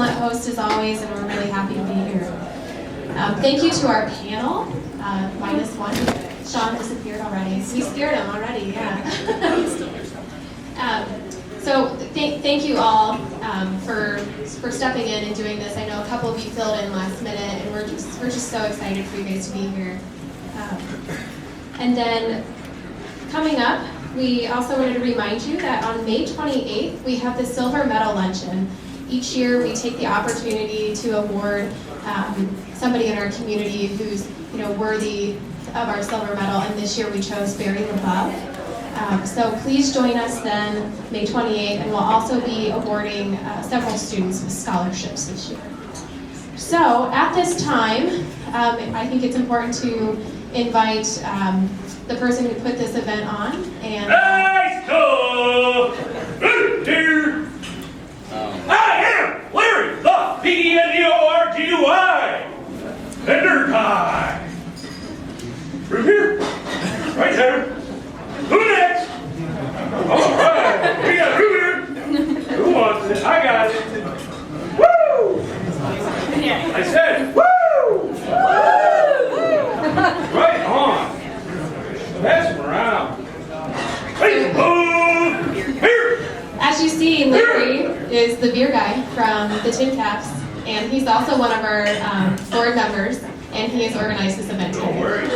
excellent host as always, and we're really happy to be here. Thank you to our panel, minus one. Shaun disappeared already. We scared him already, yeah. So thank you all for stepping in and doing this. I know a couple of you filled in last minute, and we're just so excited for you guys to be here. And then coming up, we also wanted to remind you that on May 28th, we have the Silver Medal Luncheon. Each year, we take the opportunity to award somebody in our community who's worthy of our silver medal, and this year we chose Barry LaBeouf. So please join us then, May 28th, and we'll also be awarding several students with scholarships this year. So at this time, I think it's important to invite the person who put this event on. And nice go! Here. I am Larry, the P-E-N-D-O-R-G-U-I. Vendor guy. Through here. Right there. Who next? All right. We got Ruby here. Who wants it? I got it. Woo! I said, woo! Right on. Pass them around. Hey, here. As you see, Larry is the beer guy from the Tin Caps, and he's also one of our board members, and he has organized this event today. Don't worry.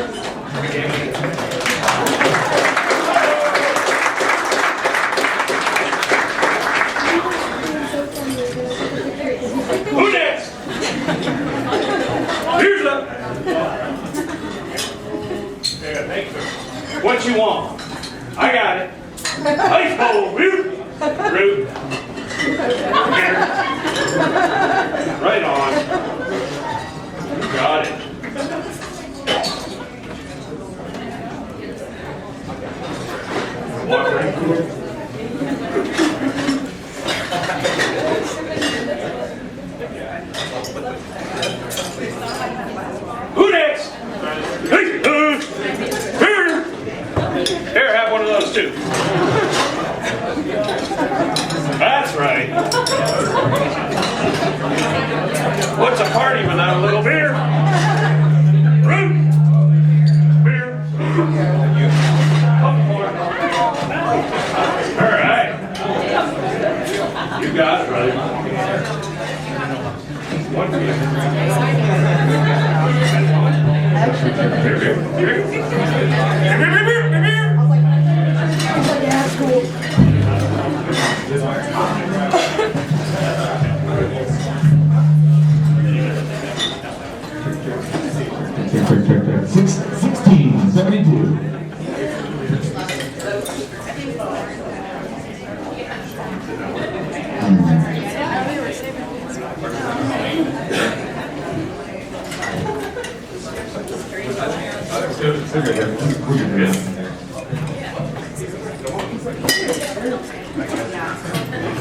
Who next? Here's up. Yeah, thank you. What you want? I got it. Ice bowl, root. Root. Right on. Got it. Walk right through. Who next? Here, have one of those too. That's right. What's a party without a little beer? Root. Beer. All right. You got it, brother. One beer. Check. 1672.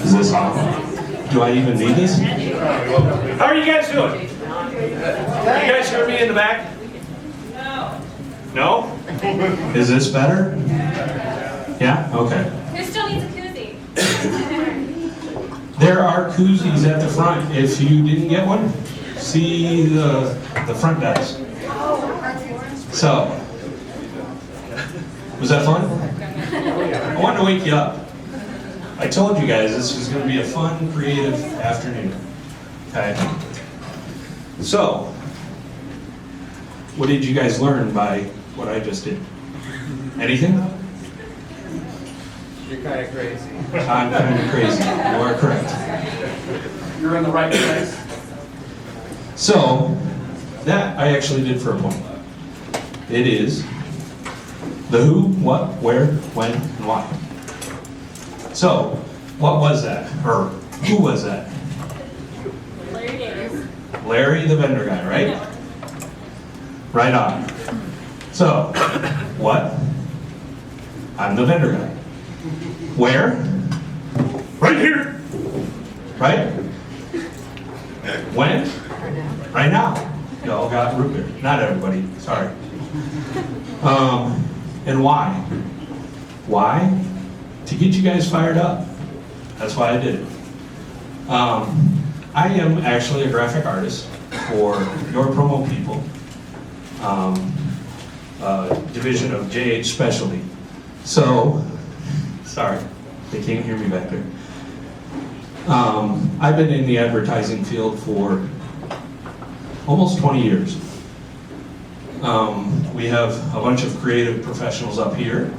Is this on? Do I even need this? How are you guys doing? You guys hear me in the back? No? Is this better? Yeah? Okay. Who still needs a koozie? There are koozies at the front. If you didn't get one, see the front desk. So, was that fun? I wanted to wake you up. I told you guys this was going to be a fun, creative afternoon. Okay? So, what did you guys learn by what I just did? Anything? You're kind of crazy. I'm kind of crazy. You are correct. You're in the right place. So, that I actually did for a point. It is the who, what, where, when, and why. So, what was that? Or who was that? Larry Davis. Larry, the vendor guy, right? Right on. So, what? I'm the vendor guy. Where? Right here. Right? When? Right now. Y'all got root beer. Not everybody, sorry. And why? Why? To get you guys fired up. That's why I did it. I am actually a graphic artist for Your Promo People, division of JH Specialty. So, sorry, they can't hear me back there. I've been in the advertising field for almost 20 years. We have a bunch of creative professionals up here,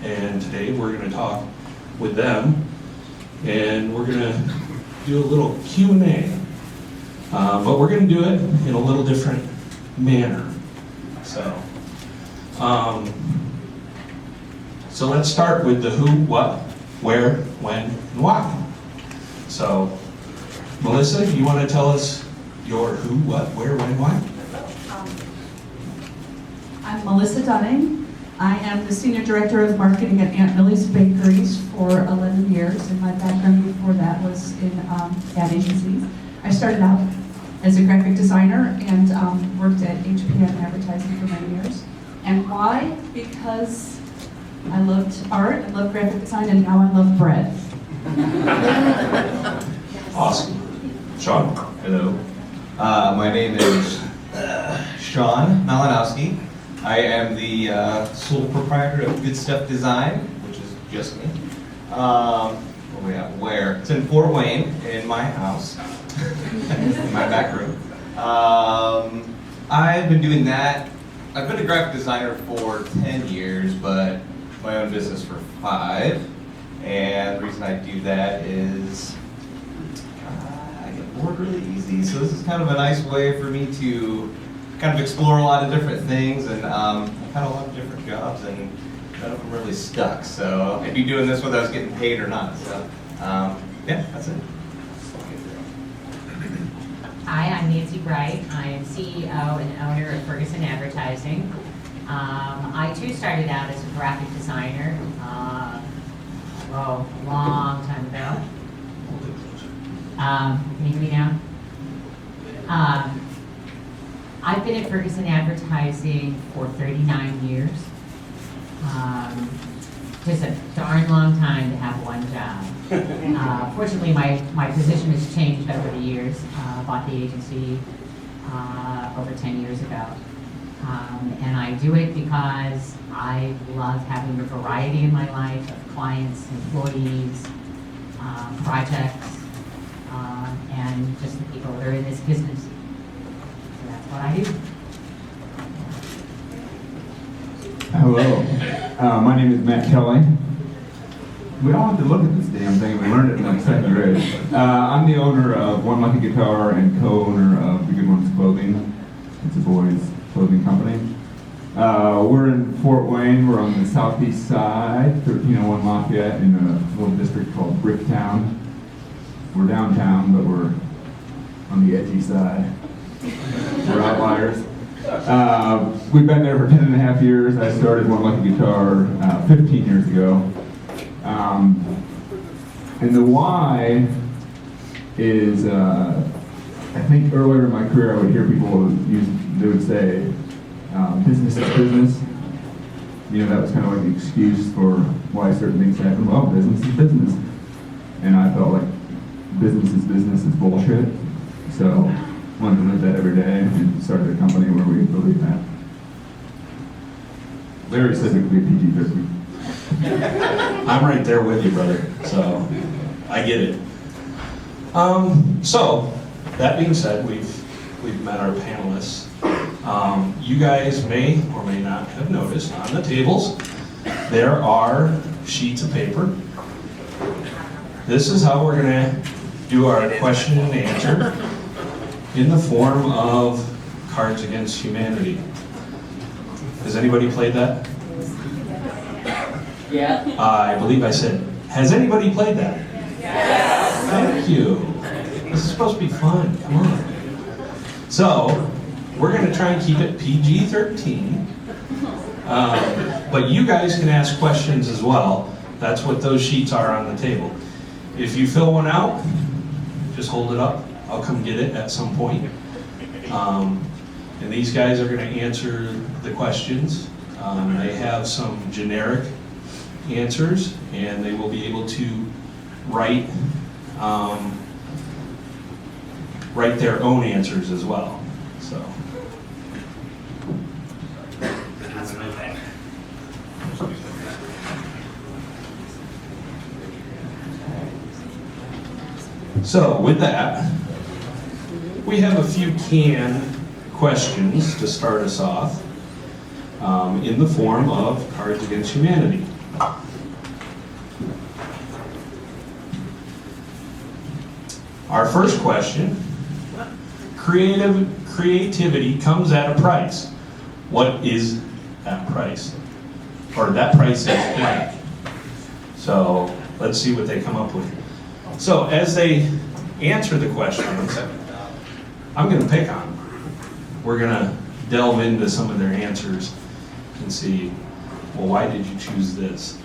and today we're going to talk with them, and we're going to do a little Q&A, but we're going to do it in a little different manner. So let's start with the who, what, where, when, and why. So, Melissa, you want to tell us your who, what, where, when, why? I'm Melissa Dunning. I am the Senior Director of Marketing at Aunt Millie's Bakeries for 11 years, and my background before that was in ad agencies. I started out as a graphic designer and worked at HPN Advertising for many years. And why? Because I loved art, I loved graphic design, and now I love bread. Awesome. Shaun? Hello. My name is Shaun Malinowski. I am the sole proprietor of Good Stuff Design, which is just me. Where? It's in Fort Wayne, in my house, in my back room. I've been doing that. I've been a graphic designer for 10 years, but my own business for 5. And the reason I do that is I get bored really easy. So this is kind of a nice way for me to kind of explore a lot of different things, and I've had a lot of different jobs, and none of them really stuck. So I'd be doing this whether I was getting paid or not. So yeah, that's it. Hi, I'm Nancy Wright. I am CEO and owner of Ferguson Advertising. I too started out as a graphic designer, a long time ago. Can you hear me now? I've been at Ferguson Advertising for 39 years. Just a darn long time to have one job. Fortunately, my position has changed over the years. Bought the agency over 10 years ago. And I do it because I love having a variety in my life of clients, employees, projects, and just the people that are in this business. So that's what I do. Hello, my name is Matt Kelley. We all have to look at this damn thing. We learned it in like 2nd grade. I'm the owner of One Lucky Guitar and co-owner of The Good Ones Clothing. It's a boys' clothing company. We're in Fort Wayne. We're on the southeast side, 1301 Lafayette, in a little district called Bricktown. We're downtown, but we're on the edgy side. We're outliers. We've been there for 10 and a half years. I started One Lucky Guitar 15 years ago. And the why is, I think earlier in my career I would hear people they would say, business is business. You know, that was kind of like the excuse for why certain things happen. Well, business is business. And I felt like business is bullshit. So wanted to live that every day and started a company where we believe that. Very specifically PG-13. I'm right there with you, brother, so I get it. So, that being said, we've met our panelists. You guys may or may not have noticed on the tables, there are sheets of paper. This is how we're gonna do our question and answer in the form of Cards Against Humanity. Has anybody played that? Yeah. I believe I said, has anybody played that? Yes. Thank you. This is supposed to be fun, come on. So, we're gonna try and keep it PG-13. But you guys can ask questions as well. That's what those sheets are on the table. If you fill one out, just hold it up. I'll come get it at some point. And these guys are gonna answer the questions. They have some generic answers, and they will be able to write write their own answers as well. So. So with that, we have a few canned questions to start us off in the form of Cards Against Humanity. Our first question, creativity comes at a price. What is that price? Or that price is blank. So let's see what they come up with. So as they answer the questions, I'm going to pick on them. We're going to delve into some of their answers and see, well, why did you choose this?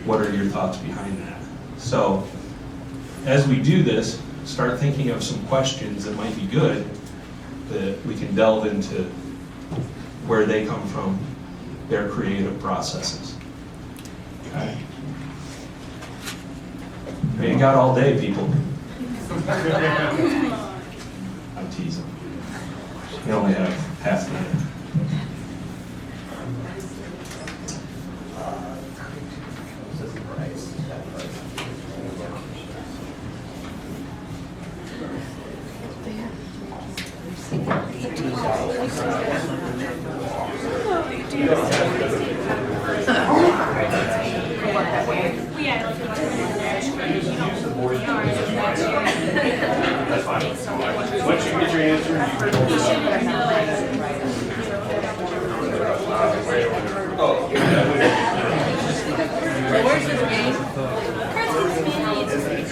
What are your thoughts behind that? So as we do this, start thinking of some questions that might be good that we can delve into where they come from, their creative processes. Okay? You ain't got all day, people. I'm teasing. We only have half the day. That's fine. Once you get your answer, you can hold it up.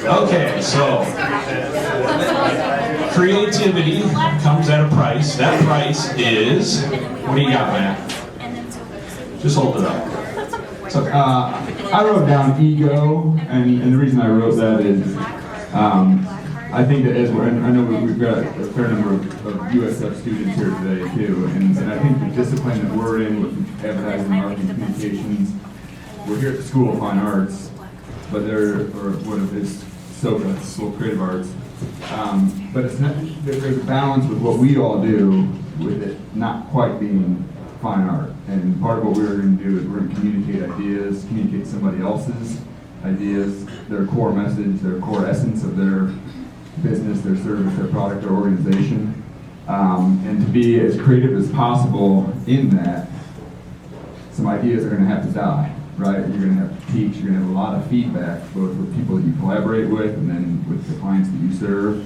Okay, so creativity comes at a price. That price is, what do you got, Matt? Just hold it up. So I wrote down ego, and the reason I wrote that is I think that as we're, and I know we've got a fair number of USF students here today too, and I think the discipline that we're in with advertising, marketing, communications, we're here at the School of Fine Arts, but or what it is, SOCA, School of Creative Arts. But it's not, there's a balance with what we all do with it not quite being fine art. And part of what we're going to do is we're going to communicate ideas, communicate somebody else's ideas, their core message, their core essence of their business, their service, their product, their organization. And to be as creative as possible in that, some ideas are going to have to die, right? You're going to have to teach, you're going to have a lot of feedback, both with people that you collaborate with and then with the clients that you serve.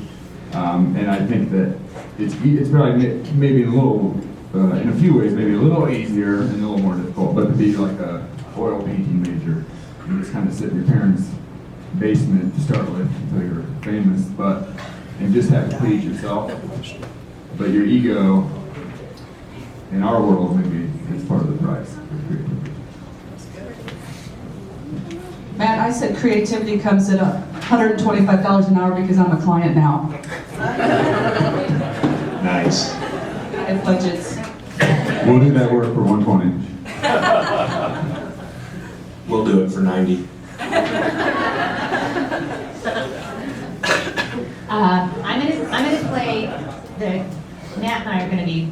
And I think that it's probably maybe a little, in a few ways, maybe a little easier and a little more difficult, but to be like a oil painting major, you just kind of sit in your parents' basement to start with until you're famous, and just have to please yourself. But your ego, in our world, maybe is part of the price. Matt, I said creativity comes at $125 an hour because I'm a client now. Nice. I have budgets. We'll do that work for 120. We'll do it for 90. I'm gonna play Nat and I are gonna be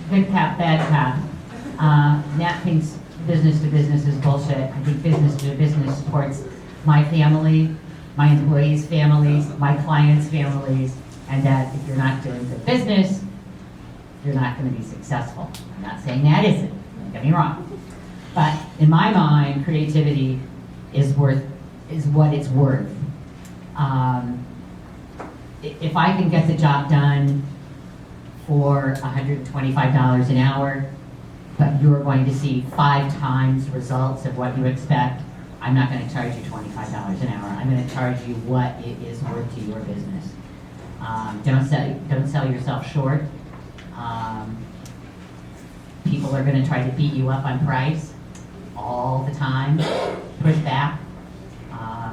good cop, bad cop. Nat thinks business to business is bullshit. I think business to business supports my family, my employees' families, my clients' families, and that if you're not doing good business, you're not gonna be successful. I'm not saying that isn't, don't get me wrong. But in my mind, creativity is what it's worth. If I can get the job done for $125 an hour, but you're going to see 5 times results of what you expect, I'm not going to charge you $25 an hour. I'm going to charge you what it is worth to your business. Don't sell yourself short. People are going to try to beat you up on price all the time. Push back.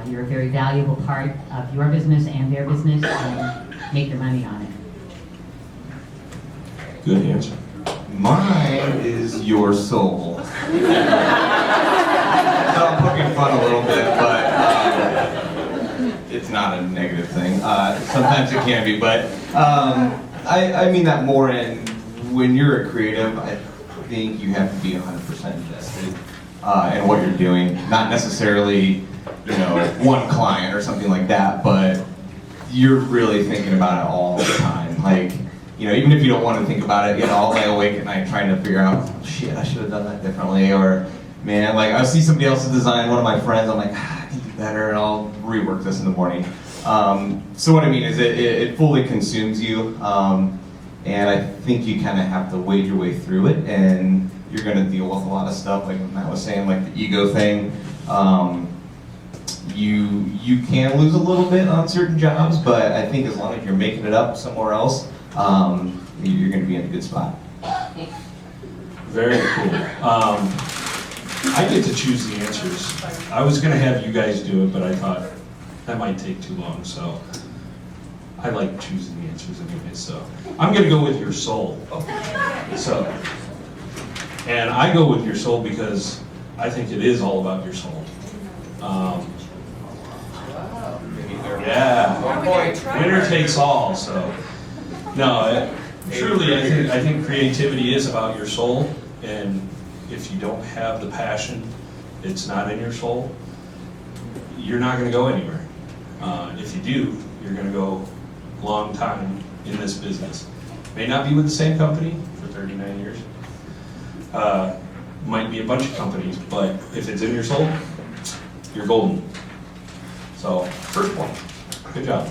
You're a very valuable part of your business and their business, and make your money on it. Good answer. Mine is your soul. So I'm poking fun a little bit, but it's not a negative thing. Sometimes it can be, but I mean that more in when you're a creative, I think you have to be 100% invested in what you're doing. Not necessarily, you know, one client or something like that, but you're really thinking about it all the time. Like, you know, even if you don't want to think about it, you know, I'll lay awake at night trying to figure out, oh, shit, I should have done that differently, or man, like I see somebody else's design, one of my friends, I'm like, I can do better, and I'll rework this in the morning. So what I mean is it fully consumes you, and I think you kind of have to wade your way through it, and you're going to deal with a lot of stuff, like Matt was saying, like the ego thing. You can lose a little bit on certain jobs, but I think as long as you're making it up somewhere else, you're going to be in a good spot. Very cool. I get to choose the answers. I was going to have you guys do it, but I thought that might take too long, so I like choosing the answers anyway. So I'm going to go with your soul. So, and I go with your soul because I think it is all about your soul. Yeah, winner takes all. So, no, truly, I think creativity is about your soul, and if you don't have the passion, it's not in your soul, you're not going to go anywhere. If you do, you're going to go a long time in this business. May not be with the same company for 39 years. Might be a bunch of companies, but if it's in your soul, you're golden. So, first point. Good job.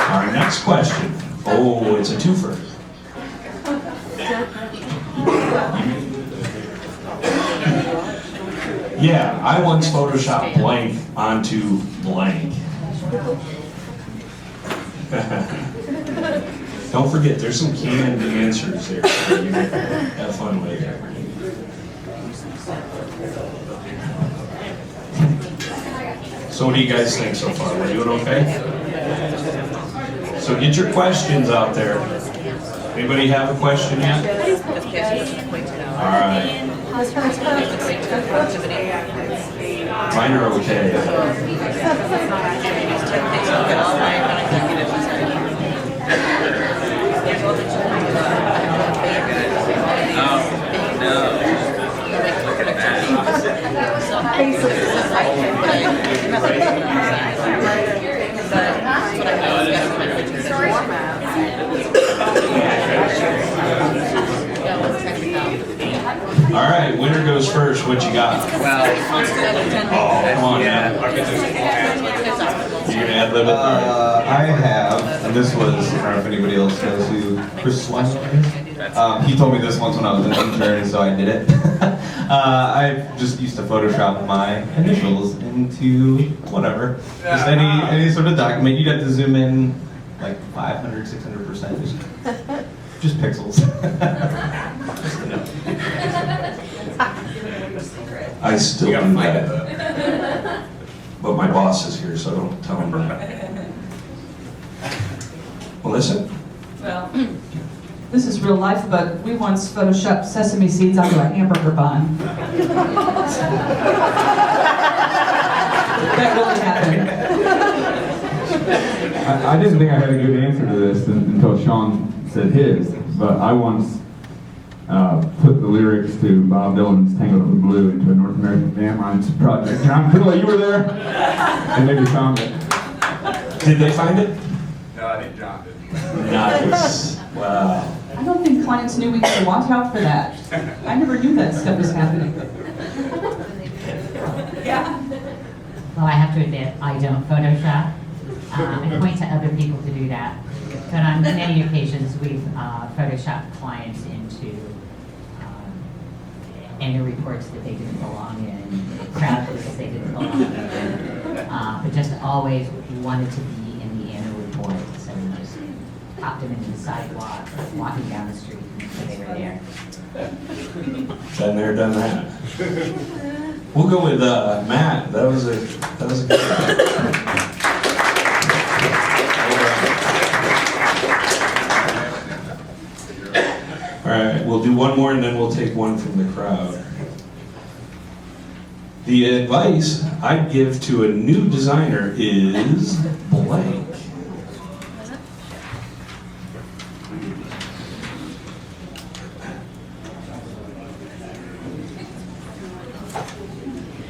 Our next question. Oh, it's a twofer. Yeah, I once photoshopped blank onto blank. Don't forget, there's some canned answers there, so you have fun with it. So what do you guys think so far? We're doing okay? So get your questions out there. Anybody have a question yet? All right. Mine are okay. All right, winner goes first. What you got? Oh, come on, man. You're gonna ad-lib it? I have, and this was, I don't know if anybody else knows who Chris Shaun is. He told me this once when I was an intern, so I did it. I just used to Photoshop my initials into whatever. Just any sort of document. You'd have to zoom in like 500, 600%. Just pixels. I still do that. But my boss is here, so don't tell him that. Melissa? Well, this is real life, but we once photoshopped sesame seeds onto a hamburger bun. That really happened. I didn't think I had a good answer to this until Shaun said his, but I once put the lyrics to Bob Dylan's Tangled Up with Blue into a North American Van Lines project. John Kelley, you were there? And maybe found it. Did they find it? No, I think John did. Nice. Wow. I don't think clients knew we had to watch out for that. I never knew that stuff was happening. Yeah. Well, I have to admit, I don't Photoshop. I point to other people to do that. But on many occasions, we've Photoshopped clients into annual reports that they didn't belong in, crowd visits they didn't belong in, but just always wanted to be in the annual report. So we just popped them into the sidewalk, walking down the street, so they were there. Been there, done that. We'll go with Matt. That was a good one. All right, we'll do one more and then we'll take one from the crowd. The advice I'd give to a new designer is blank.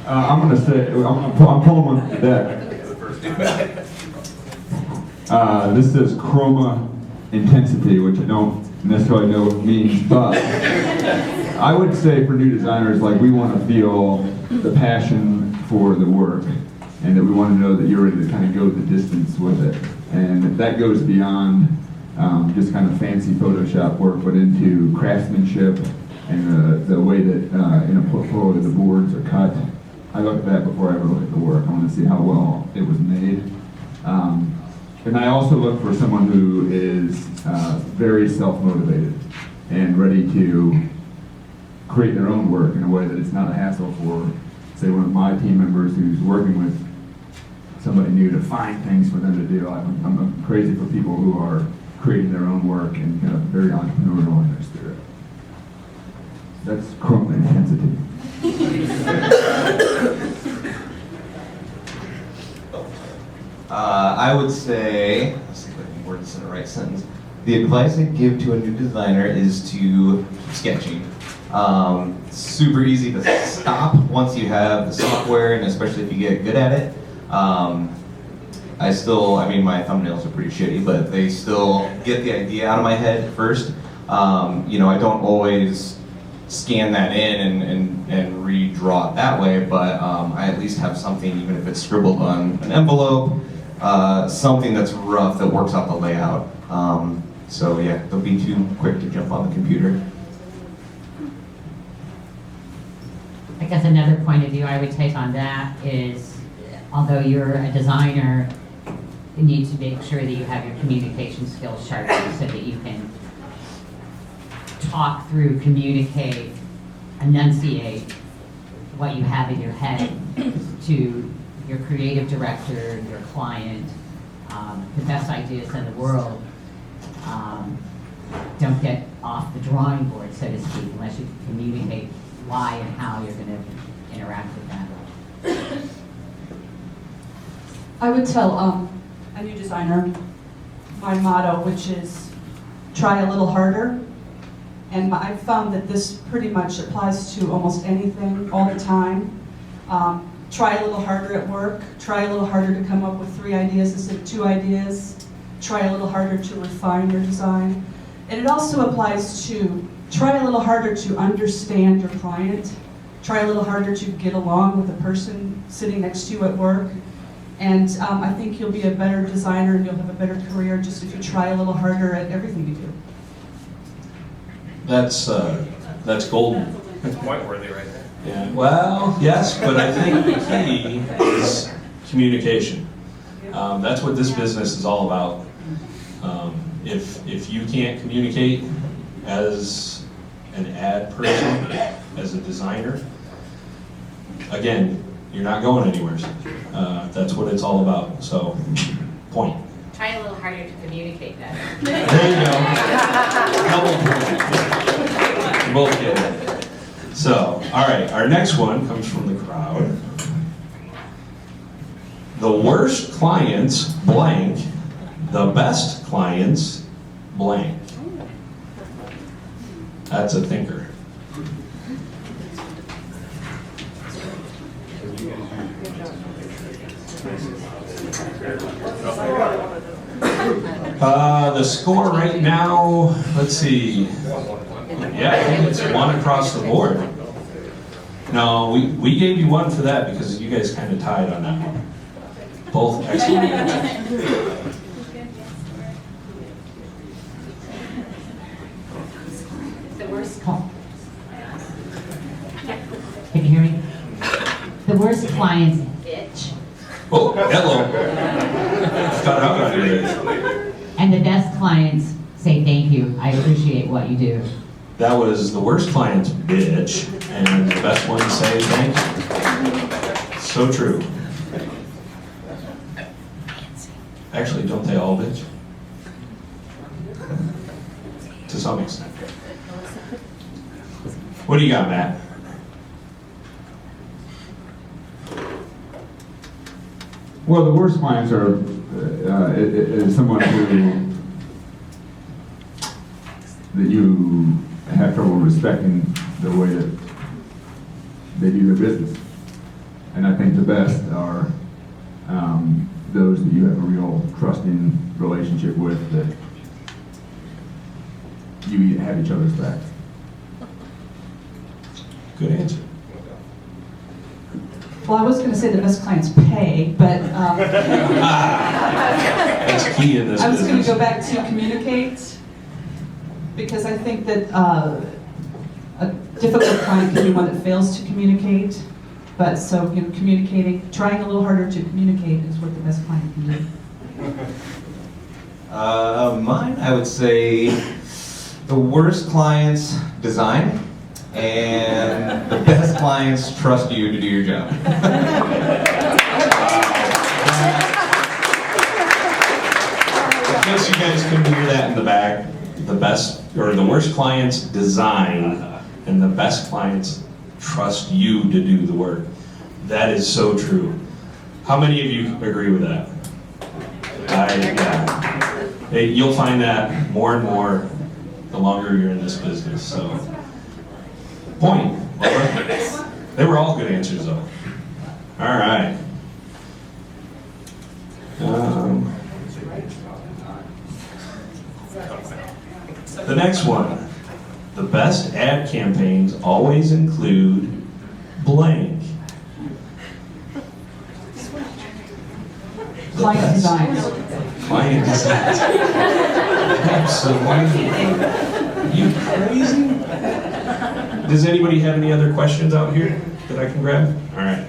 I'm gonna say, I'm pulling one from the deck. This says chroma intensity, which I don't necessarily know what it means, but I would say for new designers, like, we want to feel the passion for the work, and that we want to know that you're ready to kind of go the distance with it. And that goes beyond just kind of fancy Photoshop work, but into craftsmanship and the way that in a portfolio the boards are cut. I look at that before I ever look at the work. I want to see how well it was made. And I also look for someone who is very self-motivated and ready to create their own work in a way that it's not a hassle for, say, one of my team members who's working with somebody new to find things for them to do. I'm crazy for people who are creating their own work and kind of very entrepreneurial in their spirit. That's chroma intensity. I would say, let's see if I can word this in the right sentence. The advice I give to a new designer is to keep sketching. Super easy to stop once you have the software, and especially if you get good at it. I mean, my thumbnails are pretty shitty, but they still get the idea out of my head first. You know, I don't always scan that in and redraw it that way, but I at least have something, even if it's scribbled on an envelope, something that's rough that works out the layout. So yeah, don't be too quick to jump on the computer. I guess another point of view I would take on that is, although you're a designer, you need to make sure that you have your communication skills sharp so that you can talk through, communicate, enunciate what you have in your head to your creative director, your client. The best ideas in the world don't get off the drawing board, so to speak, unless you can communicate why and how you're going to interact with that. I would tell a new designer my motto, which is try a little harder. And I've found that this pretty much applies to almost anything all the time. Try a little harder at work. Try a little harder to come up with 3 ideas instead of 2 ideas. Try a little harder to refine your design. And it also applies to try a little harder to understand your client. Try a little harder to get along with the person sitting next to you at work. And I think you'll be a better designer and you'll have a better career just if you try a little harder at everything you do. That's golden. It's point worthy right there. Yeah. Well, yes, but I think the key is communication. That's what this business is all about. If you can't communicate as an ad person, as a designer, again, you're not going anywhere. That's what it's all about. So, point. Try a little harder to communicate that. There you go. Double point. Both get it. So, all right, our next one comes from the crowd. The worst clients blank, the best clients blank. That's a thinker. The score right now, let's see. Yeah, I think it's 1 across the board. No, we gave you 1 for that because you guys kind of tied on that one. Both excellent. The worst call. Can you hear me? The worst clients, bitch. Oh, hello. Got out of here. And the best clients say thank you. I appreciate what you do. That was the worst client's bitch, and the best one say thank you. So true. Actually, don't they all bitch? To some extent. What do you got, Matt? Well, the worst clients are is someone that you have trouble respecting the way that they do their business. And I think the best are those that you have a real trusting relationship with, that you have each other's backs. Good answer. Well, I was going to say the best clients pay, but That's key in this I was going to business. go back to communicate, because I think that a difficult client can be one that fails to communicate. But so, communicating, trying a little harder to communicate is what the best client can do. Mine, I would say the worst clients design, and the best clients trust you to do your job. I guess you guys couldn't hear that in the back. The best, or the worst clients design, and the best clients trust you to do the work. That is so true. How many of you agree with that? Yeah. Hey, you'll find that more and more the longer you're in this business. So, point. Laura. They were all good answers, though. All right. The next one. The best ad campaigns always include blank. The Client best designs. Client designs. Absolutely. You crazy? Does anybody have any other questions out here that I can grab? All right.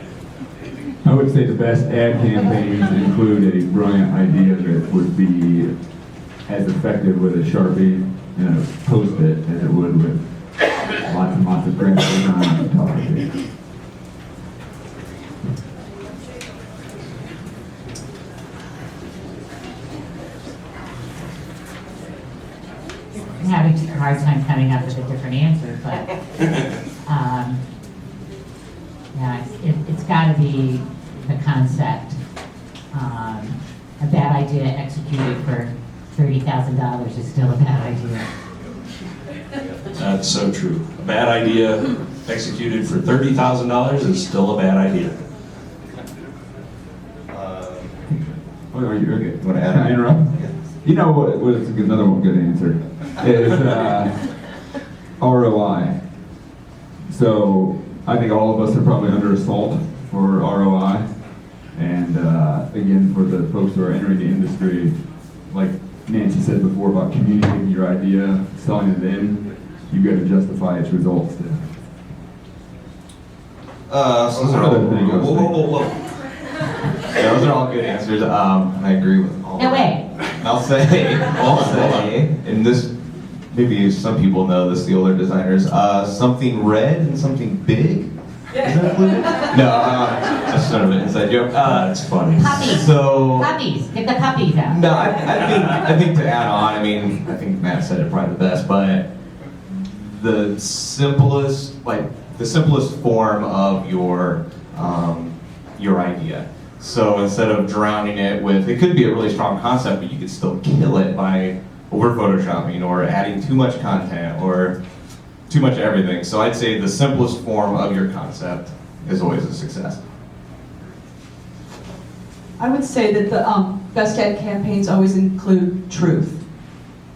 I would say the best ad campaigns include a brilliant idea that would be as effective with a Sharpie and a Post-it as it would with lots and lots of great design photography. I'm having a hard time coming up with a different answer, but, yeah, it's gotta be the concept. A bad idea executed for $30,000 is still a bad idea. That's so true. A bad idea executed for $30,000 is still a bad idea. Oh, are you okay? Want to add Can I on? interrupt? You know what's another one good answer is ROI. So I think all of us are probably under assault for ROI. And again, for the folks who are entering the industry, like Nancy said before about communicating your idea, selling it in, you've got to justify its results. So those are all, Another thing I was whoa. Yeah, those are all good answers. I agree with all No of them. way. I'll say, and this, maybe some people know this, the older designers, something red and something big. Is that included? No, that's sort of an inside joke. That's funny. Puppies. So, Puppies. Get the puppies out. no, I think to add on, I mean, I think Matt said it probably the best, but the simplest form of your idea. So instead of drowning it with, it could be a really strong concept, but you could still kill it by over photoshopping or adding too much content or too much everything. So I'd say the simplest form of your concept is always a success. I would say that the best ad campaigns always include truth.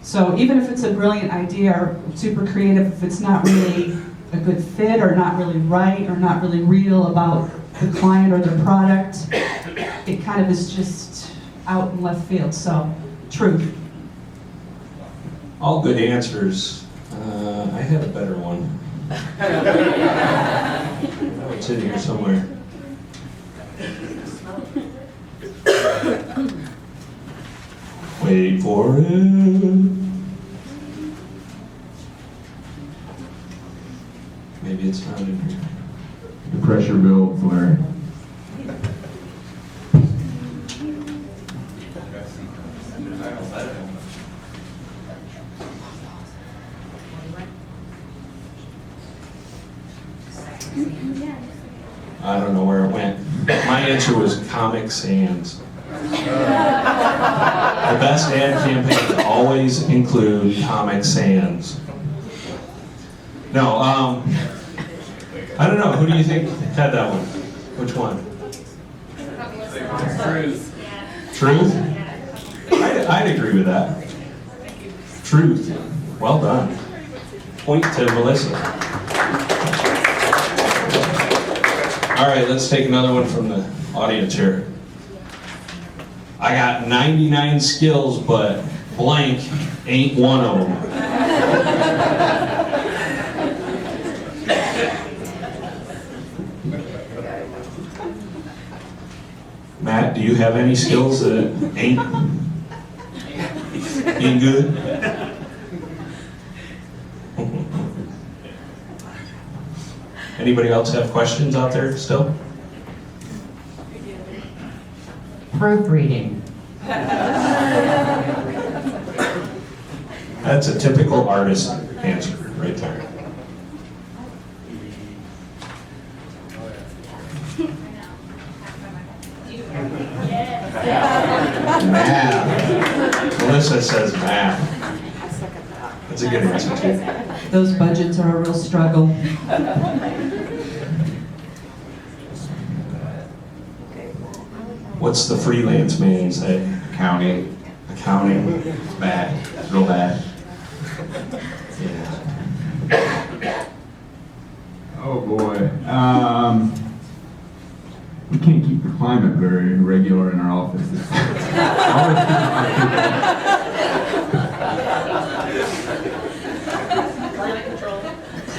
So even if it's a brilliant idea or super creative, if it's not really a good fit or not really right or not really real about the client or their product, it kind of is just out in left field. So, truth. All good answers. I had a better one. It's in here somewhere. Wait for it. Maybe it's not in here. The pressure builds, Larry. I don't know where it went. My answer was Comic Sans. The best ad campaigns always include Comic Sans. No, I don't know. Who do you think had that one? Which one? Truth. Truth? I'd agree with that. Truth. Well done. Point to Melissa. All right, let's take another one from the audience here. I got 99 skills, but blank ain't one of them. Matt, do you have any skills that ain't good? Anybody else have questions out there still? Proofreading. That's a typical artist answer right there. Math. Melissa says math. That's a good answer too. Those budgets are a real struggle. What's the freelance man say? Accounting. Accounting. Bad. Real bad. Yeah. Oh boy. We can't keep the climate very regular in our offices.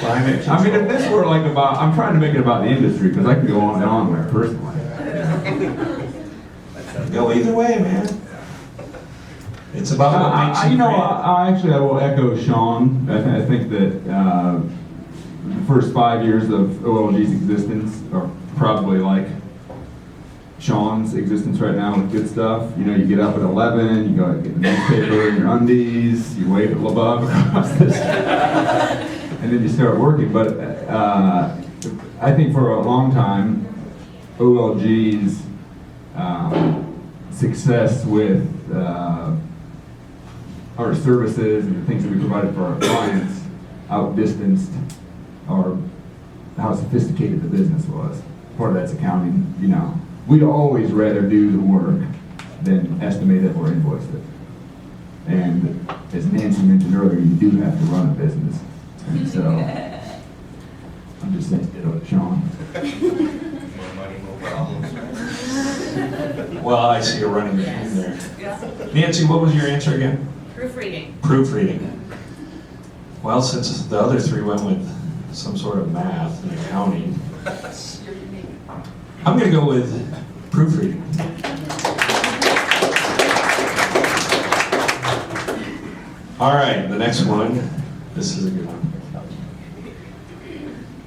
Climate I mean, if this were like about, I'm trying to make it about the industry because I can go on and on with my personal life. Go either way, man. It's about what makes you creative. I will echo Shaun. I think that the first 5 years of OLG's existence are probably like Shaun's existence right now with good stuff. You know, you get up at 11, you go get the newspaper in your undies, you wave at LeBub across the street, and then you start working. But I think for a long time, OLG's success with our services and the things that we provided for our clients outdistanced our how sophisticated the business was. Part of that's accounting, you know. We'd always rather do the work than estimate it or invoice it. And as Nancy mentioned earlier, you do have to run a business. And so, I'm just saying, ditto to Shaun. More money, more problems. Well, I see a running theme there. Nancy, what was your answer again? Proofreading. Proofreading. Well, since the other three went with some sort of math and accounting, I'm going to go with proofreading. All right, the next one. This is a good one.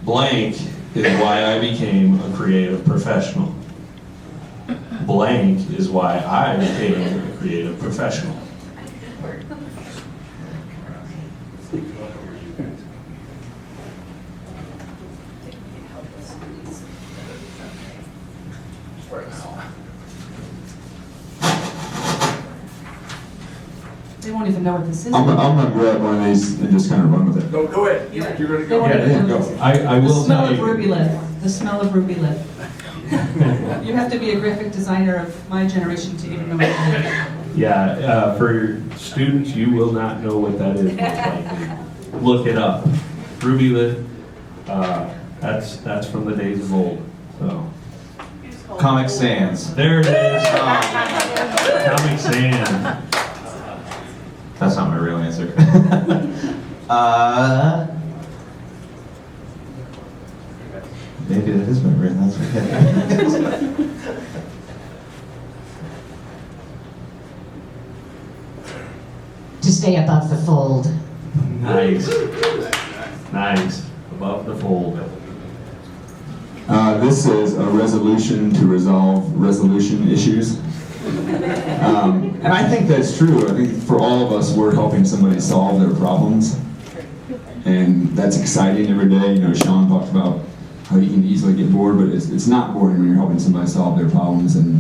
Blank is why I became a creative professional. Blank is why I became a creative professional. They won't even know what this is. I'm gonna grab one of these and just kind of run with it. Go ahead. You're ready to They won't go. even know go. this is. I The will smell tell of you. ruby lip. The smell of ruby lip. You have to be a graphic designer of my generation to even know what that is. Yeah, for students, you will not know what that is. Most likely. Look it up. Ruby Lit. That's from the days of old. So Comic Sans. there it is. Comic Sans. That's not my real answer. Maybe that is my real answer. To stay above the fold. Nice. Nice. Above the fold. This is a resolution to resolve resolution issues. And I think that's true. I think for all of us, we're helping somebody solve their problems. And that's exciting every day. You know, Shaun talked about how you can easily get bored, but it's not boring when you're helping somebody solve their problems and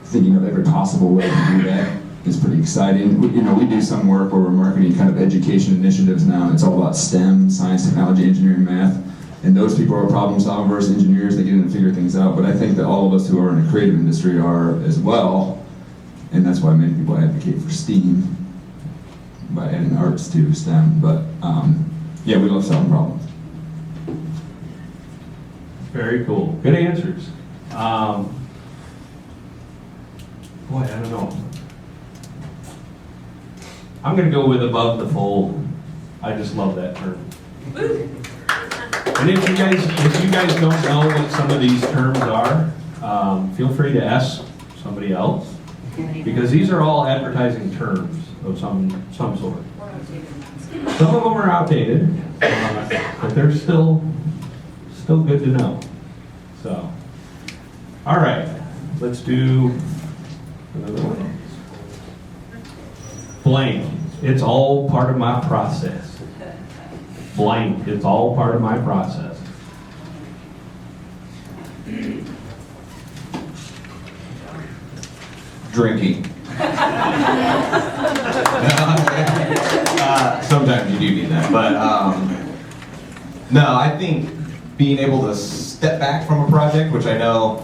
thinking of every possible way to do that is pretty exciting. We do some work where we're marketing kind of education initiatives now, and it's all about STEM, science, technology, engineering, math. And those people are problem solvers, engineers, they get in and figure things out. But I think that all of us who are in the creative industry are as well, and that's why many people advocate for STEAM by adding arts to STEM. But yeah, we love solving problems. Very cool. Good answers. Boy, I don't know. I'm going to go with above the fold. I just love that term. And if you guys don't know what some of these terms are, feel free to ask somebody else, because these are all advertising terms of some sort. Some of them are outdated, but they're still good to know. So, all right, let's do another one. Blank. It's all part of my process. Blank. It's all part of my process. Drinking. Sometimes you do need that, but no, I think being able to step back from a project, which I know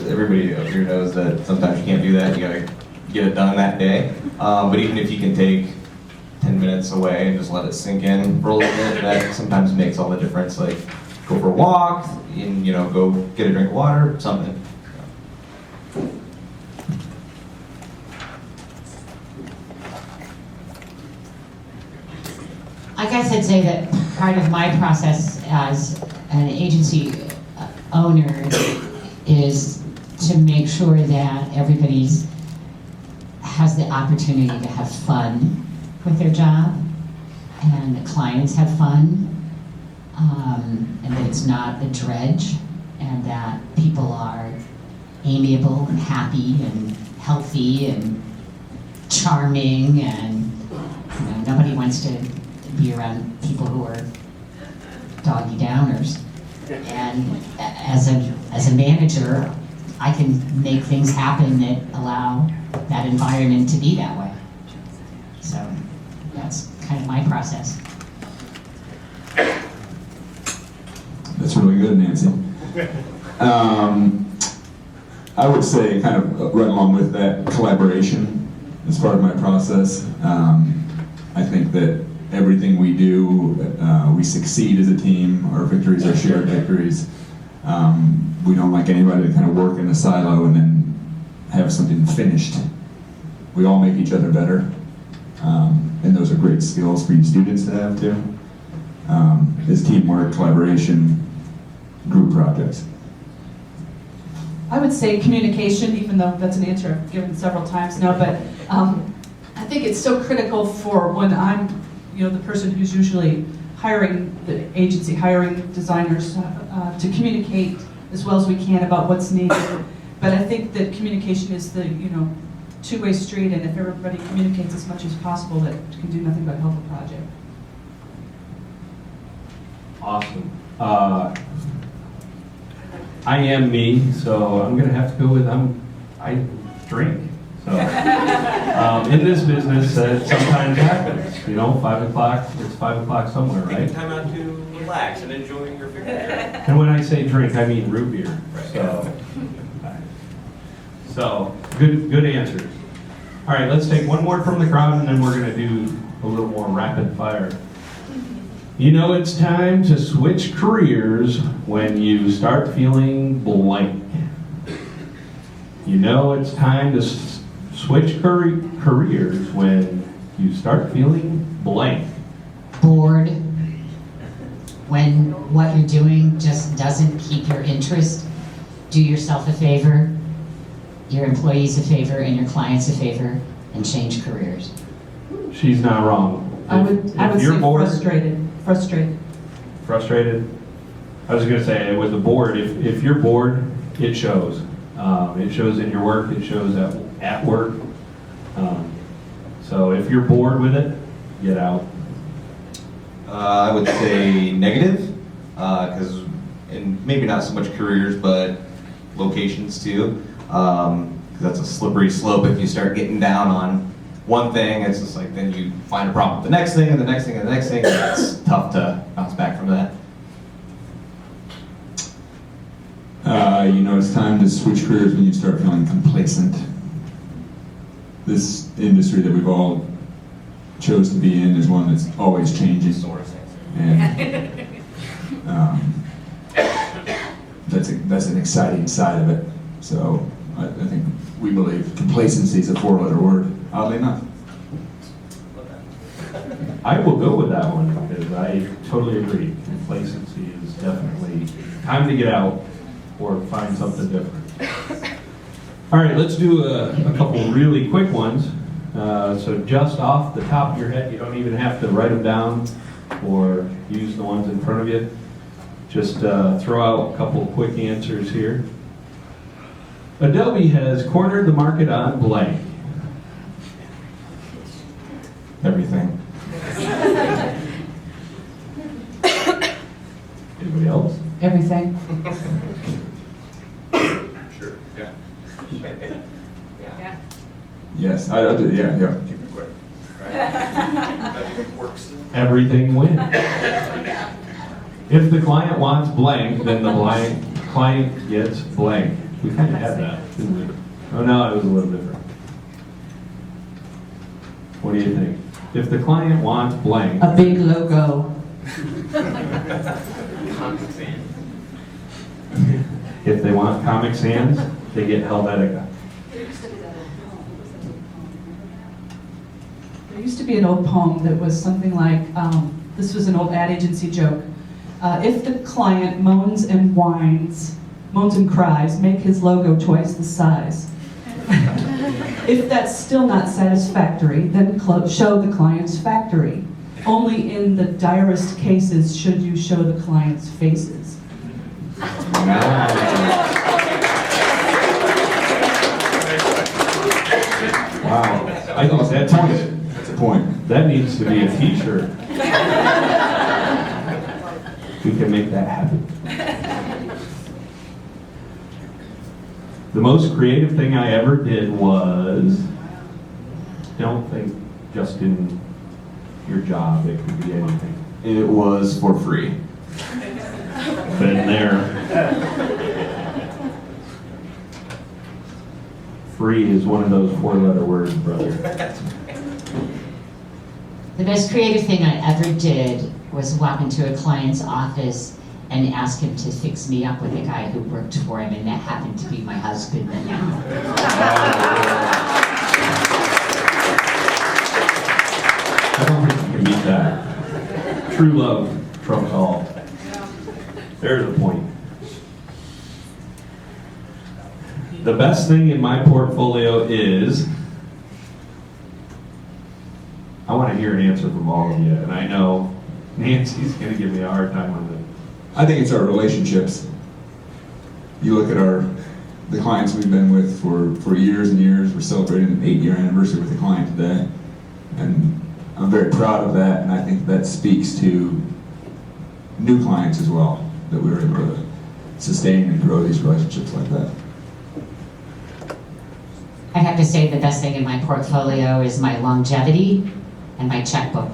everybody up here knows that sometimes you can't do that. You gotta get it done that day. But even if you can take 10 minutes away and just let it sink in for a little bit, that sometimes makes all the difference. Like go for a walk, and go get a drink of water, something. I guess I'd say that part of my process as an agency owner is to make sure that everybody has the opportunity to have fun with their job, and the clients have fun, and that it's not a dredge, and that people are amiable and happy and healthy and charming, and nobody wants to be around people who are doggy downers. And as a manager, I can make things happen that allow that environment to be that way. So that's kind of my process. That's really good, Nancy. I would say, kind of right along with that, collaboration is part of my process. I think that everything we do, we succeed as a team. Our victories are shared victories. We don't like anybody to kind of work in a silo and then have something finished. We all make each other better. And those are great skills for you students to have too. Is teamwork, collaboration, group projects. I would say communication, even though that's an answer I've given several times now, but I think it's so critical for when I'm, the person who's usually hiring the agency, hiring designers, to communicate as well as we can about what's needed. But I think that communication is the, two-way street, and if everybody communicates as much as possible, that can do nothing but help a project. Awesome. I am me, so I'm gonna have to go with I drink. So in this business, it sometimes happens. 5 o'clock. It's 5 o'clock somewhere, right? Taking time out to relax and enjoying your favorite drink. And when I say drink, I mean root beer. So good answers. All right, let's take one more from the crowd, and then we're gonna do a little more rapid fire. It's time to switch careers when you start feeling blank. It's time to switch careers when you start feeling blank. Bored, when what you're doing just doesn't keep your interest. Do yourself a favor, your employees a favor, and your clients a favor, and change careers. She's not wrong. I would you're say bored, frustrated. Frustrated? I was going to say, with the bored, if you're bored, it shows. It shows in your work, it shows at work. So if you're bored with it, get out. I would say negative, because, and maybe not so much careers, but locations too. Because that's a slippery slope. If you start getting down on one thing, it's just like then you find a problem with the next thing, and the next thing, and the next thing, and it's tough to bounce back from that. You know, it's time to switch careers when you start feeling complacent. This industry that we've all chose to be in is one that's always changing. And that's an exciting side of it. So I think we believe complacency is a 4-letter word, oddly enough. I will go with that one because I totally agree. Complacency is definitely time to get out or find something different. All right, let's do a couple really quick ones. So just off the top of your head, you don't even have to write them down or use the ones in front of you. Just throw out a couple quick answers here. Adobe has cornered the market on blank. Everything. Anybody else? Everything. Sure, yeah. Yes, I do, yeah. Keep it quick. Right? That works. Everything wins. If the client wants blank, then the client gets blank. We kind of had that, didn't we? Oh no, it was a little different. What do you think? If the client wants blank, A big logo. if they want Comic Sans, they get Helvetica. There used to be an old poem that was something like, this was an old ad agency joke. If the client moans and whines, moans and cries, make his logo twice the size. If that's still not satisfactory, then show the client's factory. Only in the direst cases should you show the client's faces. Wow, I think That's a point. that needs to be a t-shirt. We can make that happen. The most creative thing I ever did was, don't think just in your job, it could be anything. It was for free. Been there. Free is one of those 4-letter words, brother. The best creative thing I ever did was walk into a client's office and ask him to fix me up with a guy who worked for him, and that happened to be my husband now. I don't think you can beat that. True love trumps all. There's a point. The best thing in my portfolio is, I want to hear an answer from all of you, and I know Nancy's going to give me a hard time on this. I think it's our relationships. You look at the clients we've been with for years and years. We're celebrating an 8-year anniversary with a client today. And I'm very proud of that, and I think that speaks to new clients as well, that we were able to sustain and grow these relationships like that. I have to say the best thing in my portfolio is my longevity and my checkbook.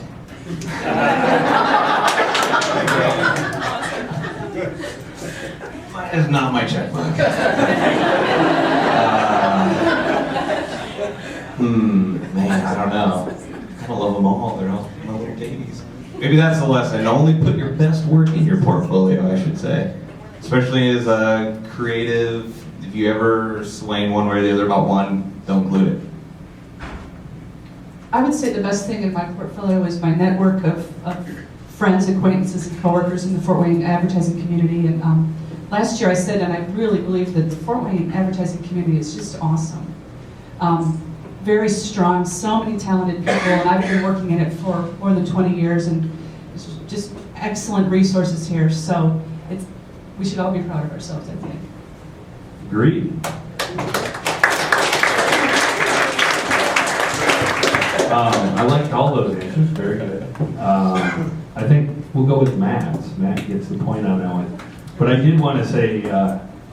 That is not my checkbook. Man, I don't know. I kind of love them all. They're all my little babies. Maybe that's the lesson. Only put your best work in your portfolio, I should say. Especially as a creative, if you ever swing one way or the other about one, don't include it. I would say the best thing in my portfolio is my network of friends, acquaintances, and coworkers in the Fort Wayne advertising community. And last year I said, and I really believe that the Fort Wayne advertising community is just awesome. Very strong, so many talented people, and I've been working in it for more than 20 years, and it's just excellent resources here. So we should all be proud of ourselves, I think. Agreed. I liked all those answers, very good. I think we'll go with Matt. Matt gets the point on that one. But I did want to say,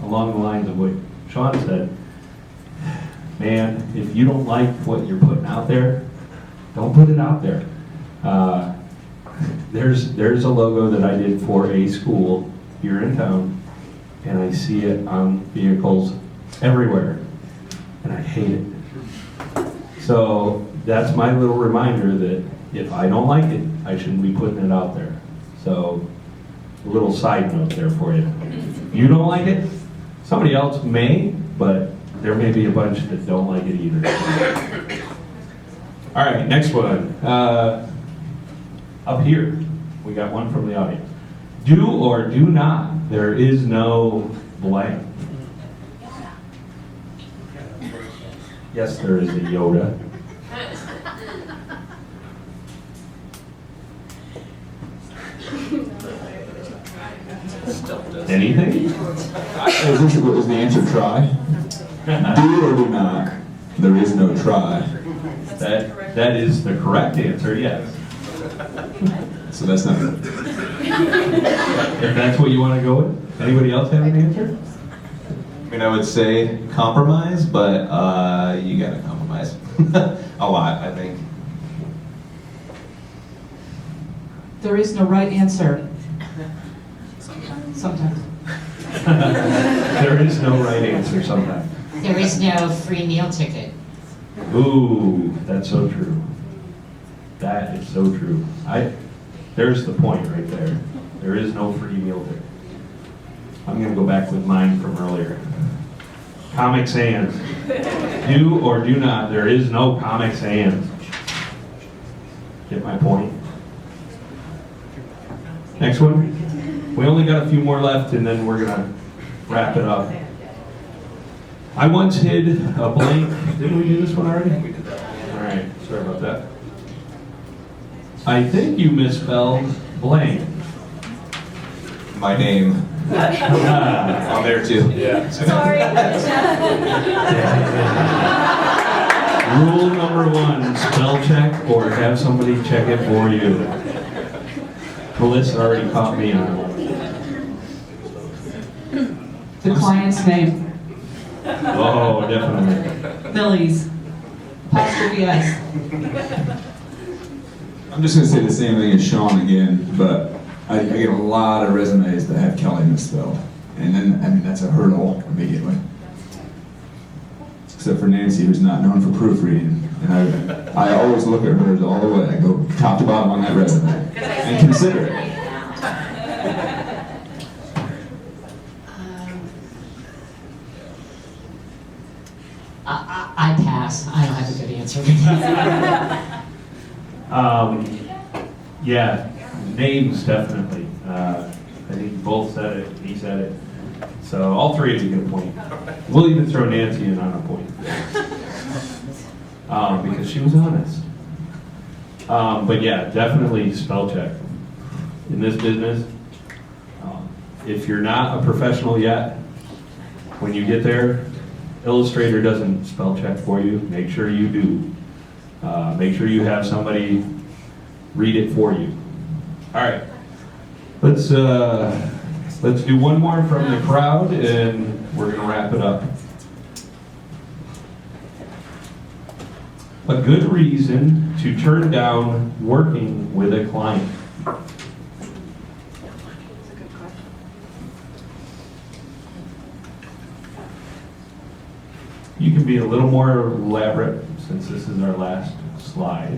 along the lines of what Shaun said, man, if you don't like what you're putting out there, don't put it out there. There's a logo that I did for a school here in town, and I see it on vehicles everywhere, and I hate it. So that's my little reminder that if I don't like it, I shouldn't be putting it out there. So a little side note there for you. If you don't like it, somebody else may, but there may be a bunch that don't like it either. All right, next one. Up here, we got one from the audience. Do or do not, there is no blank. Yes, there is a Yoda. Anything? Is the answer try? Do or do not, there is no try. That is the correct answer, yes. So that's not it. If that's what you want to go with. Anybody else have an answer? I mean, I would say compromise, but you gotta compromise a lot, I think. There is no right answer. Sometimes. There is no right answer sometimes. There is no free meal ticket. Ooh, that's so true. That is so true. There's the point right there. There is no free meal ticket. I'm gonna go back with mine from earlier. Comic Sans. Do or do not, there is no Comic Sans. Get my point? Next one. We only got a few more left and then we're gonna wrap it up. I once hid a blank. Didn't we do this one already? We did that one. All right, sorry about that. I think you misspelled blank. My name on there too. Yeah. Sorry. Rule number 1, spell check or have somebody check it for you. Melissa already caught me on it. The client's name, Oh, definitely. Millie's. Apostrophe S. I'm just going to say the same thing as Shaun again, but I get a lot of resumes that have Kelley misspelled. And then, I mean, that's a hurdle immediately. Except for Nancy, who's not known for proofreading. And I always look at hers all the way. I go top to bottom on that resume and consider it. I pass. I don't have a good answer. Yeah, names definitely. I think you both said it, he said it. So all three of you get a point. We'll even throw Nancy in on a point. Because she was honest. But yeah, definitely spell check. In this business, if you're not a professional yet, when you get there, Illustrator doesn't spell check for you. Make sure you do. Make sure you have somebody read it for you. All right, let's do one more from the crowd, and we're gonna wrap it up. A good reason to turn down working with a client. You can be a little more elaborate since this is our last slide.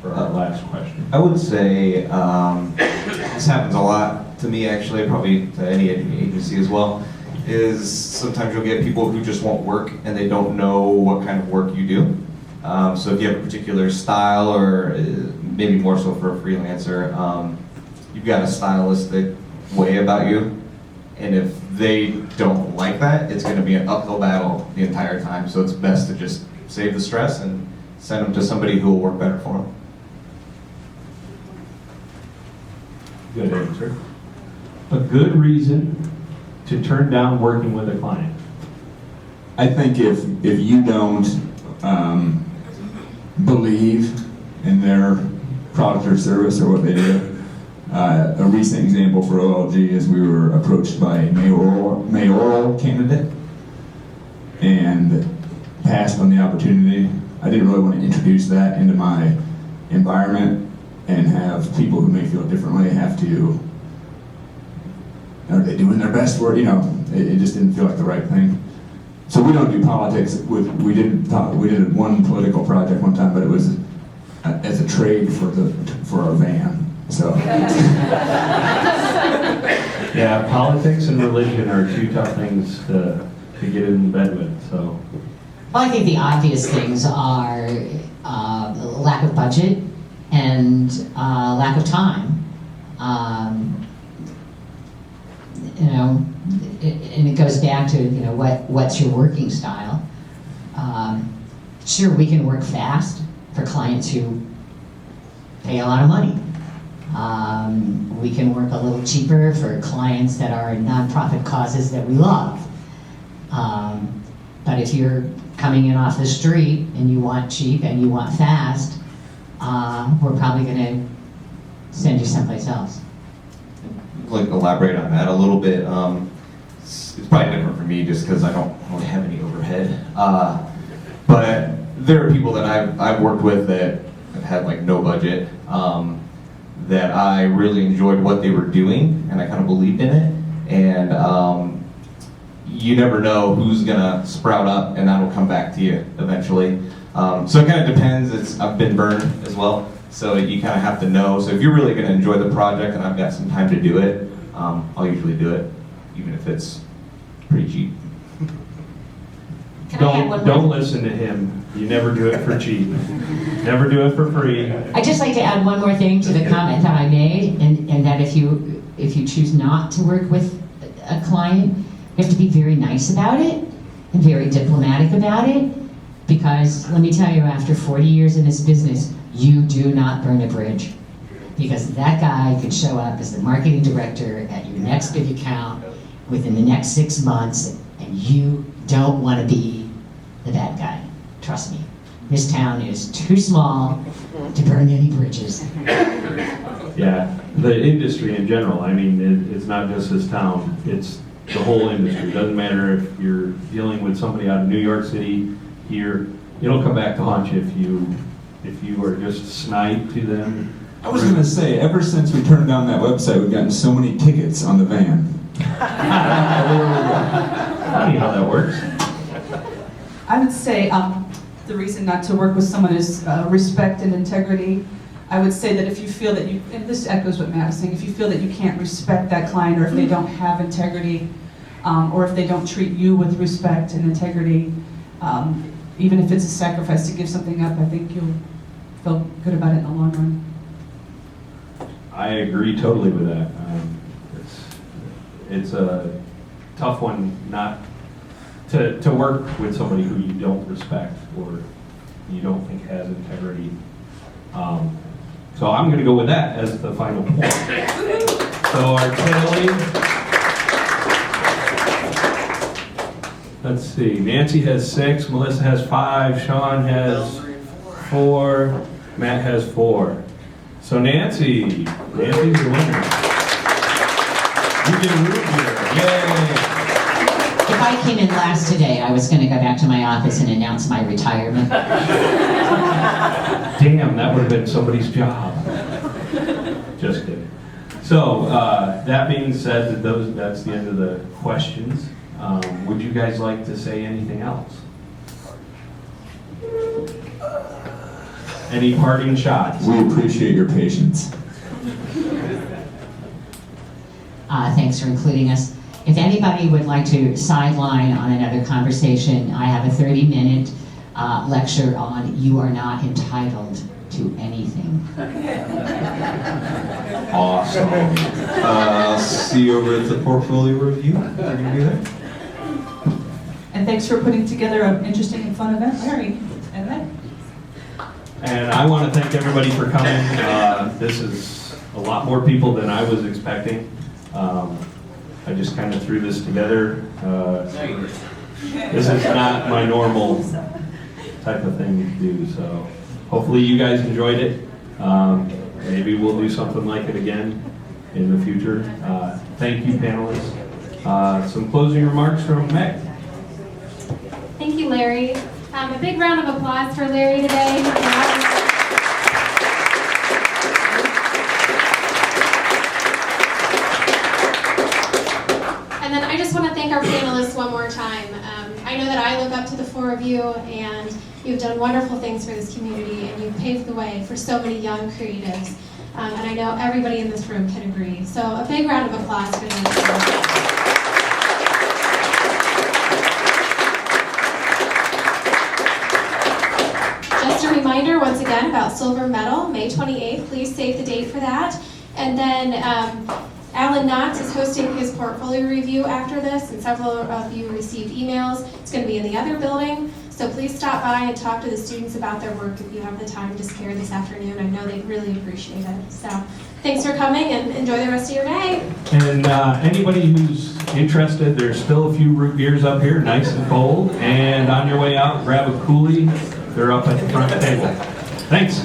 For our last question. I would say this happens a lot to me, actually, probably to any agency as well, is sometimes you'll get people who just won't work and they don't know what kind of work you do. So if you have a particular style, or maybe more so for a freelancer, you've got a stylistic way about you, and if they don't like that, it's going to be an uphill battle the entire time. So it's best to just save the stress and send them to somebody who will work better for them. Good answer. A good reason to turn down working with a client. I think if you don't believe in their product or service or what they do. A recent example for OLG is we were approached by a mayoral candidate and passed on the opportunity. I didn't really want to introduce that into my environment and have people who may feel differently have to, are they doing their best work? You know, it just didn't feel like the right thing. So we don't do politics. We did one political project one time, but it was as a trade for our van. So Yeah, politics and religion are two tough things to get in bed with, so. Well, I think the obvious things are lack of budget and lack of time. And it goes back to what's your working style. Sure, we can work fast for clients who pay a lot of money. We can work a little cheaper for clients that are in nonprofit causes that we love. But if you're coming in off the street and you want cheap and you want fast, we're probably going to send you someplace else. I'd like to elaborate on that a little bit. It's probably different for me just because I don't really have any overhead. But there are people that I've worked with that have had like no budget, that I really enjoyed what they were doing and I kind of believed in it. And you never know who's gonna sprout up and that'll come back to you eventually. So it kind of depends. I've been burned as well. So you kind of have to know. So if you're really gonna enjoy the project and I've got some time to do it, I'll usually do it, even if it's pretty cheap. Can I add one more? Don't listen to him. You never do it for cheap. Never do it for free. I'd just like to add one more thing to the comment that I made, and that if you choose not to work with a client, you have to be very nice about it and very diplomatic about it, because let me tell you, after 40 years in this business, you do not burn a bridge. Because that guy could show up as the marketing director at your next big account within the next 6 months, and you don't want to be the bad guy. Trust me. This town is too small to burn any bridges. Yeah, the industry in general, I mean, it's not just this town, it's the whole industry. It doesn't matter if you're dealing with somebody out of New York City, here, it'll come back to haunt you if you are just snide to them. I was gonna say, ever since we turned down that website, we've gotten so many tickets on the van. Funny how that works. I would say the reason not to work with someone is respect and integrity. I would say that if you feel that and this echoes what Matt was saying, if you feel that you can't respect that client, or if they don't have integrity, or if they don't treat you with respect and integrity, even if it's a sacrifice to give something up, I think you'll feel good about it in the long run. I agree totally with that. It's a tough one not to work with somebody who you don't respect or you don't think has integrity. So I'm going to go with that as the final point. So our Kelley, let's see, Nancy has 6, Melissa has 5, Shaun has 4, Matt has 4. So Nancy's the winner. You get a root beer. Yay! If I came in last today, I was going to go back to my office and announce my retirement. Damn, that would have been somebody's job. Just kidding. So, that being said, that's the end of the questions. Would you guys like to say anything else? Any parting shots? We appreciate your patience. Thanks for including us. If anybody would like to sideline on another conversation, I have a 30-minute lecture on You Are Not Entitled to Anything. Awesome. I'll see you over at the portfolio review. Are you going to be there? And thanks for putting together an interesting and fun event, Larry and Matt. And I want to thank everybody for coming. This is a lot more people than I was expecting. I just kind of threw this together. This is not my normal type of thing to do, so hopefully you guys enjoyed it. maybe we'll do something like it again in the future. Thank you, panelists. Some closing remarks from Meg. Thank you, Larry. A big round of applause for Larry today. And then I just want to thank our panelists one more time. I know that I look up to the four of you, and you've done wonderful things for this community, and you've paved the way for so many young creatives. And I know everybody in this room can agree. So a big round of applause for them. Just a reminder, once again, about silver medal, May 28th. Please save the date for that. And then Alan Knotts is hosting his portfolio review after this, and several of you received emails. It's going to be in the other building, so please stop by and talk to the students about their work if you have the time to spare this afternoon. I know they'd really appreciate it. So thanks for coming, and enjoy the rest of your day. And anybody who's interested, there's still a few root beers up here, nice and cold. And on your way out, grab a coolie. They're up at the front table. Thanks.